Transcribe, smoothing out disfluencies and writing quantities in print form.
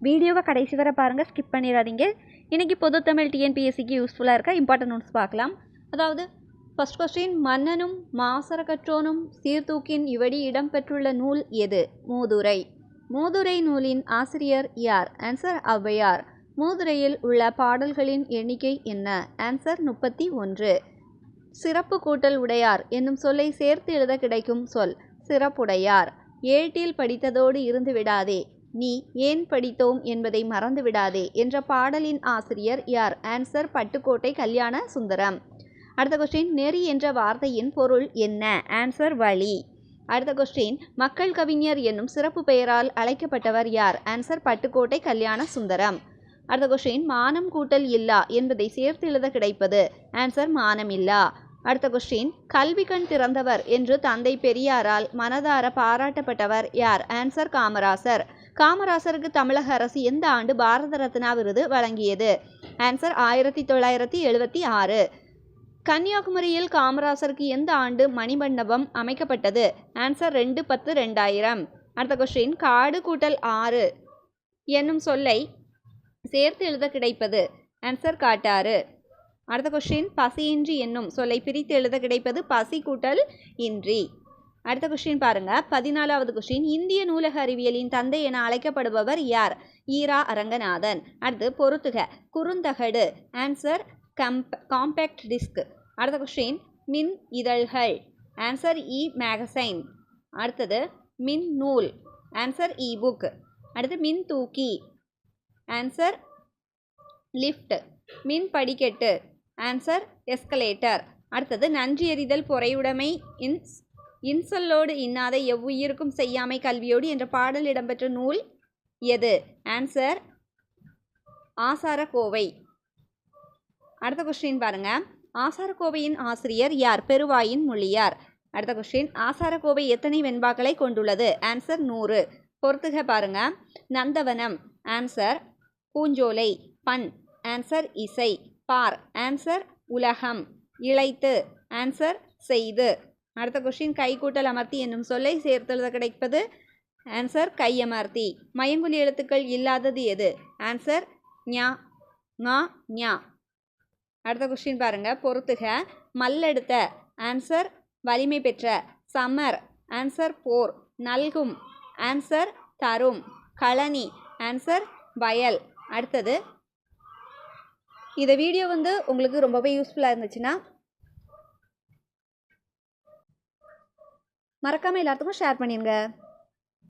வீடியோவை கடைசி வரை பாருங்கள், ஸ்கிப் பண்ணிடாதீங்க. இன்றைக்கி பொது தமிழ் டிஎன்பிஎஸ்சிக்கு யூஸ்ஃபுல்லாக இருக்க இம்பார்ட்டன்ட் நோட்ஸ் பார்க்கலாம். அதாவது ஃபர்ஸ்ட் கொஸ்டின், மன்னனும் மாசறக்கற்றோனும் சீர்தூக்கின் இவடி இடம்பெற்றுள்ள நூல் எது? மூதுரை. மூதுரை நூலின் ஆசிரியர் யார்? ஆன்சர் ஔவையார். மூதுரையில் உள்ள பாடல்களின் எண்ணிக்கை என்ன? ஆன்சர் 31. சிறப்பு கூட்டல் உடையார் என்னும் சொல்லை சேர்த்து எழுத கிடைக்கும் சொல் சிறப்புடையார். ஏட்டில் படித்ததோடு இருந்து விடாதே, நீ ஏன் படித்தோம் என்பதை மறந்து விடாதே என்ற பாடலின் ஆசிரியர் யார்? ஆன்சர் பட்டுக்கோட்டை கல்யாண சுந்தரம். அடுத்த கொஸ்டின், நெறி என்ற வார்த்தையின் பொருள் என்ன? ஆன்சர் வழி. அடுத்த கொஸ்டின், மக்கள் கவிஞர் என்னும் சிறப்பு பெயரால் அழைக்கப்பட்டவர் யார்? ஆன்சர் பட்டுக்கோட்டை கல்யாண சுந்தரம். அடுத்த கொஸ்டின், மானம் கூட்டல் இல்லா என்பதை சேர்த்து எழுத கிடைப்பது? ஆன்சர் மானமில்லா. அடுத்த கொஸ்டின், கல்வி கண் திறந்தவர் என்று தந்தை பெரியாரால் மனதார பாராட்டப்பட்டவர் யார்? ஆன்சர் காமராசர். காமராசருக்கு தமிழக அரசு எந்த ஆண்டு பாரத ரத்னா விருது வழங்கியது? ஆன்சர் 1976. கன்னியாகுமரியில் காமராசருக்கு எந்த ஆண்டு மணிமண்டபம் அமைக்கப்பட்டது? ஆன்சர் 2/10/2000. அடுத்த கொஸ்டின், காடு கூட்டல் ஆறு என்னும் சொல்லை சேர்த்து எழுத கிடைப்பது? ஆன்சர் காட்டாறு. அடுத்த கொஸ்டின், பசியின்றி என்னும் சொல்லை பிரித்து எழுத கிடைப்பது? பசி கூட்டல் இன்றி. அடுத்த கொஸ்டின் பாருங்க, 14வது கொஸ்டின், இந்திய நூலக அறிவியலின் தந்தை என அழைக்கப்படுபவர் யார்? ஈரா அரங்கநாதன். அடுத்து பொறுத்துக. குறுந்தகடு. Answer compact disc. அடுத்த கொஸ்டின், மின் இதழ்கள். Answer e magazine. அடுத்தது மின் நூல். Answer e book. அடுத்து மின் தூக்கி. Answer lift. மின் படிக்கட்டு. Answer escalator. அடுத்தது நன்றி எறிதல் பொறையுடைமை இன்சொல்லோடு இன்னாத எவ்வுயிருக்கும் செய்யாமை கல்வியோடு என்ற பாடல் இடம்பெற்ற நூல் எது? ஆன்சர் ஆசாரக்கோவை. அடுத்த கொஸ்டின் பாருங்க, ஆசாரக்கோவையின் ஆசிரியர் யார்? பெருவாயின் மொழியார். அடுத்த கொஸ்டின், ஆசாரக்கோவை எத்தனை வெண்பாக்களை கொண்டுள்ளது? ஆன்சர் 100. பொறுத்துக பாருங்க, நந்தவனம். ஆன்சர் பூஞ்சோலை. பண். ஆன்சர் இசை. பார். ஆன்சர் உலகம். இளைத்து. ஆன்சர் செய்து. அடுத்த கொஸ்டின், கைக்கூட்டல் அமர்த்தி என்னும் சொல்லை சேர்த்தெழுத கிடைப்பது? ஆன்சர் கையமர்த்தி. மயங்குலி எழுத்துக்கள் இல்லாதது எது? ஆன்சர் ஞா ஞா ஞா. அடுத்த கொஸ்டின் பாருங்க, பொறுத்துக. மல்லெடுத்த. ஆன்சர் வலிமை பெற்ற. சமர். ஆன்சர் போர். நல்கும். ஆன்சர் தரும். களனி. ஆன்சர் வயல். அடுத்தது, இந்த வீடியோ உங்களுக்கு ரொம்பவே யூஸ்ஃபுல்லாக இருந்துச்சுன்னா மறக்காமல் எல்லாத்துக்கும் ஷேர் பண்ணிடுங்க.